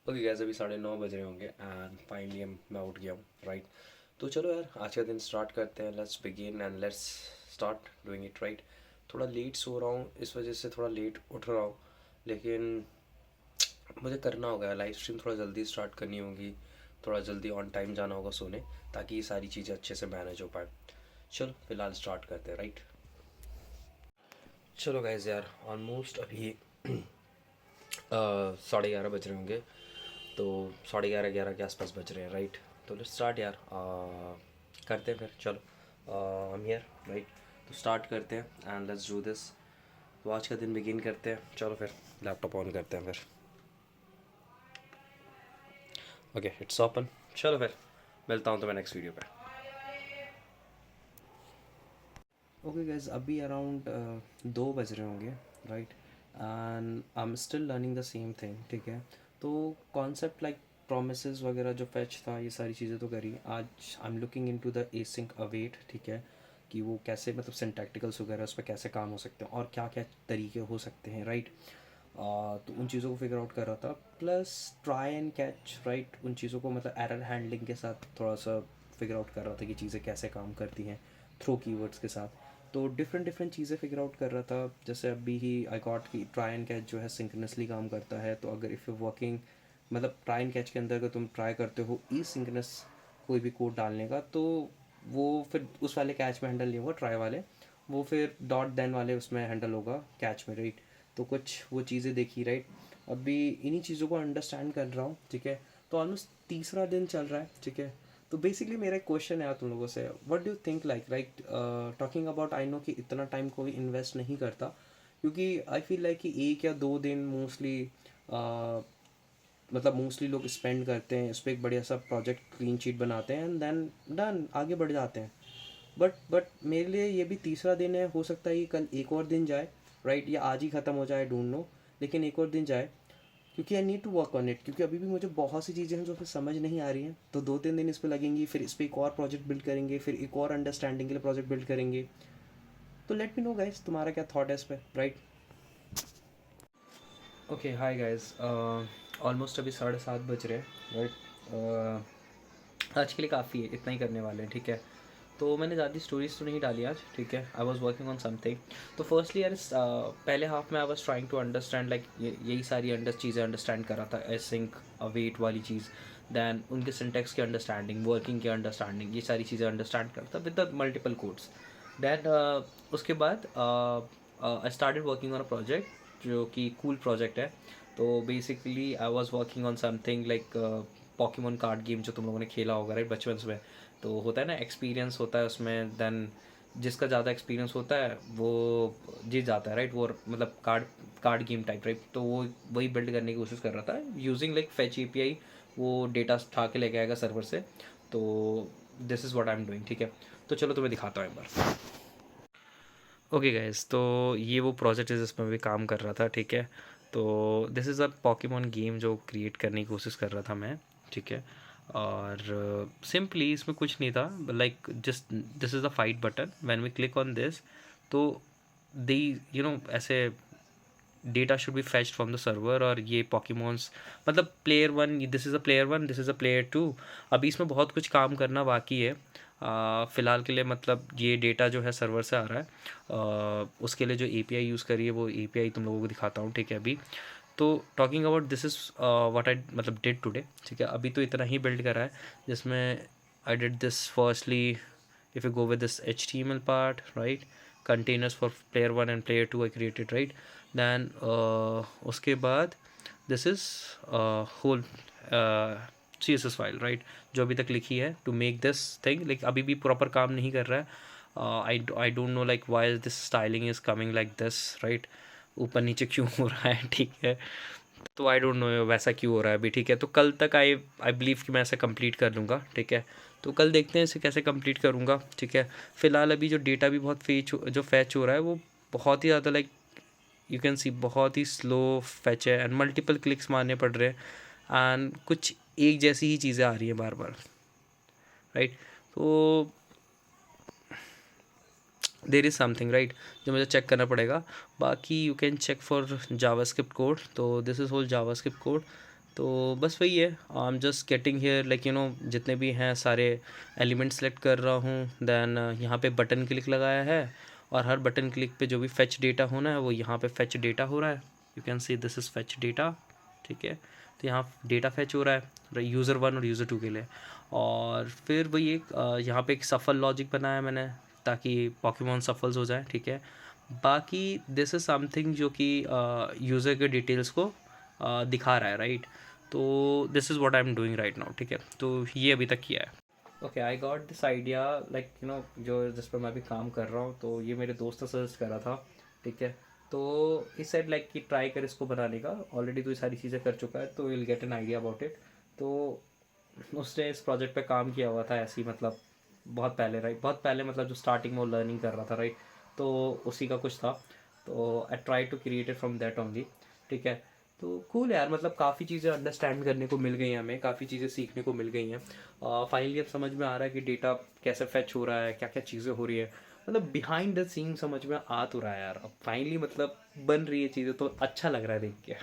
Okay gas, अभी 9:30 बज रहे होंगे एंड फाइनली मैं उठ गया हूँ, राइट। तो चलो यार, आज का दिन स्टार्ट करते हैं। Let's begin and let's start doing it, right. थोड़ा लेट सो रहा हूँ, इस वजह से थोड़ा लेट उठ रहा हूँ, लेकिन मुझे करना होगा। लाइव स्ट्रीम थोड़ा जल्दी स्टार्ट करनी होगी, थोड़ा जल्दी ऑन टाइम जाना होगा सोने, ताकि ये सारी चीज़ें अच्छे से मैनेज हो पाए। चलो फिलहाल स्टार्ट करते हैं, राइट। चलो गाइज यार, ऑलमोस्ट अभी 11:30 बज रहे होंगे। तो 11:30 के आसपास बज रहे हैं, राइट। तो लेट्स स्टार्ट यार, करते हैं फिर। चलो आई एम हियर, राइट। तो स्टार्ट करते हैं एंड लेट्स डू दिस। तो आज का दिन बिगिन करते हैं। चलो फिर लैपटॉप ऑन करते हैं फिर। Okay, it's open. चलो फिर मिलता हूँ तो मैं नेक्स्ट वीडियो पे। ओके गाइज, अभी अराउंड 2 बज रहे होंगे, right. And I am still learning the same thing, ठीक है। तो कॉन्सेप्ट लाइक प्रोमिसेस वगैरह जो फैच था, ये सारी चीज़ें तो करी। आज I am looking into the async await, ठीक है, कि वो कैसे मतलब सिंटैक्टिकल्स वगैरह उस पर कैसे काम हो सकते हैं और क्या क्या तरीके हो सकते हैं, राइट। तो उन चीज़ों को फिगर आउट कर रहा था, plus try and catch, right. उन चीज़ों को मतलब एरर हैंडलिंग के साथ थोड़ा सा फिगर आउट कर रहा था कि चीज़ें कैसे काम करती हैं थ्रो कीवर्ड्स के साथ। तो डिफरेंट डिफरेंट चीज़ें फिगर आउट कर रहा था। जैसे अभी ही आई गॉट कि ट्राई एंड कैच जो है सिंक्रोनसली काम करता है। तो अगर इफ़ यू वर्किंग मतलब ट्राई एंड कैच के अंदर अगर तुम ट्राई करते हो ई सिंक्रोनस कोई भी कोड डालने का, तो वो फिर उस वाले कैच में हैंडल नहीं होगा, ट्राई वाले वो फिर डॉट देन वाले उसमें हैंडल होगा कैच में, राइट। तो कुछ वो चीज़ें देखी, राइट। अभी इन्हीं चीज़ों को अंडरस्टैंड कर रहा हूँ, ठीक है। तो ऑलमोस्ट तीसरा दिन चल रहा है, ठीक है। तो बेसिकली मेरा एक क्वेश्चन है तुम लोगों से, what do think like right, talking about, I know कि इतना टाइम कोई इन्वेस्ट नहीं करता, क्योंकि आई फील लाइक कि 1 या 2 दिन मोस्टली मतलब मोस्टली लोग स्पेंड करते हैं इस पर, एक बढ़िया सा प्रोजेक्ट क्लीन शीट बनाते हैं एंड देन डन आगे बढ़ जाते हैं। बट मेरे लिए ये भी तीसरा दिन है। हो सकता है कि कल एक और दिन जाए, राइट, या आज ही ख़त्म हो जाए, डोंट नो, लेकिन एक और दिन जाए, क्योंकि I need to work on it. क्योंकि अभी भी मुझे बहुत सी चीज़ें हैं जो फिर समझ नहीं आ रही हैं। तो 2-3 दिन इस पर लगेंगी, फिर इस पर एक और प्रोजेक्ट बिल्ड करेंगे, फिर एक और अंडरस्टैंडिंग के लिए प्रोजेक्ट बिल्ड करेंगे। तो लेट मी नो गाइस, तुम्हारा क्या थॉट है इस पर, right. Okay hi guys, almost अभी 7:30 बज रहे हैं, राइट। आज के लिए काफ़ी है, इतना ही करने वाले हैं, ठीक है। तो मैंने ज़्यादा स्टोरीज तो नहीं डाली आज, ठीक है। I was working on something. तो फर्स्टली यार पहले हाफ में I was trying to understand like यही सारी चीज़ें अंडरस्टैंड कर रहा था, एसिंक अवेट वाली चीज़, दैन उनके सिंटेक्स की अंडरस्टैंडिंग, वर्किंग की अंडरस्टैंडिंग, ये सारी चीज़ें अंडरस्टैंड करता with the multiple codes. Then उसके बाद I started working on a project जो कि कूल प्रोजेक्ट है। तो basically I was working on something like Pokemon card game, जो तुम लोगों ने खेला होगा, राइट, बचपन में। तो होता है ना, एक्सपीरियंस होता है उसमें, देन जिसका ज़्यादा एक्सपीरियंस होता है वो जीत जाता है, राइट। वो मतलब card card game type, right. तो वो वही बिल्ड करने की कोशिश कर रहा था यूजिंग लाइक फेच एपीआई। वो डेटा उठा के लेके आएगा सर्वर से। तो this is what I am doing, ठीक है। तो चलो तुम्हें दिखाता हूँ एक बार। ओके गाइस, तो ये वो प्रोजेक्ट है जिसमें भी काम कर रहा था, ठीक है। तो this is a Pokemon game जो क्रिएट करने की कोशिश कर रहा था मैं, ठीक है। और सिंपली इसमें कुछ नहीं था, like just this is a fight button, when we click on this, तो दे ऐसे data should be fetched from the server. और ये पॉकीमोन्स मतलब player one, this is a player one, this is a player two. अभी इसमें बहुत कुछ काम करना बाकी है। फ़िलहाल के लिए मतलब ये डेटा जो है सर्वर से आ रहा है। उसके लिए जो एपीआई यूज़ करी है वो एपीआई तुम लोगों को दिखाता हूँ, ठीक है। अभी तो talking about this is what I मतलब डिड टुडे, ठीक है। अभी तो इतना ही बिल्ड करा है, जिसमें I did this firstly, if you go with this HTML part, right, containers for player 1 and player 2 I created, right. Then उसके बाद this is whole CSS file, right, जो अभी तक लिखी है to make this thing, like अभी भी proper काम नहीं कर रहा है। I don't know like why this styling is coming like this, right, ऊपर नीचे क्यों हो रहा है, ठीक है। तो आई डोंट नो वैसा क्यों हो रहा है अभी, ठीक है। तो कल तक आई बिलीव कि मैं ऐसे कंप्लीट कर लूँगा, ठीक है। तो कल देखते हैं इसे कैसे कंप्लीट करूँगा, ठीक है। फ़िलहाल अभी जो डेटा भी बहुत फैच हो रहा है वो बहुत ही ज़्यादा लाइक यू कैन सी बहुत ही स्लो फैच है, एंड मल्टीपल क्लिक्स मारने पड़ रहे हैं, एंड कुछ एक जैसी ही चीज़ें आ रही हैं बार बार, राइट। तो देर इज़ समथिंग, राइट, जो मुझे चेक करना पड़ेगा। बाकी you can check for JavaScript code. तो this is whole JavaScript code. तो बस वही है, I am just getting here like you know जितने भी हैं सारे एलिमेंट सेलेक्ट कर रहा हूँ, देन यहाँ पे बटन क्लिक लगाया है और हर बटन क्लिक पे जो भी फेच डेटा होना है वो यहाँ पे फेच डेटा हो रहा है। You can see this is fetch data, ठीक है। तो यहाँ डेटा फेच हो रहा है यूज़र 1 और यूज़र 2 के लिए। और फिर वही एक यहाँ पे एक सफल लॉजिक बनाया मैंने ताकि पोकेमॉन सफल्स हो जाए, ठीक है। बाकी दिस इज़ समथिंग जो कि यूज़र के डिटेल्स को दिखा रहा है, राइट। तो this is what I am doing right now, ठीक है। तो ये अभी तक किया है। Okay, I got this idea like you no जो जिस पर मैं अभी काम कर रहा हूँ, तो ये मेरे दोस्त ने सजेस्ट करा था, ठीक है। तो इस साइड लाइक कि ट्राई कर इसको बनाने का, ऑलरेडी तो ये सारी चीज़ें कर चुका है तो will get an idea about it. तो उसने इस प्रोजेक्ट पे काम किया हुआ था ऐसे ही, मतलब बहुत पहले, राइट, बहुत पहले, मतलब जो स्टार्टिंग में वो लर्निंग कर रहा था, राइट। तो उसी का कुछ था, तो I try to create it from that only, ठीक है। तो कूल यार, मतलब काफ़ी चीज़ें अंडरस्टैंड करने को मिल गई हैं हमें, काफ़ी चीज़ें सीखने को मिल गई हैं। फाइनली अब समझ में आ रहा है कि डेटा कैसे फैच हो रहा है, क्या क्या चीज़ें हो रही है, मतलब बिहाइंड द सीन समझ में आ तो रहा है यार अब फाइनली, मतलब बन रही है चीज़ें तो अच्छा लग रहा है देख के।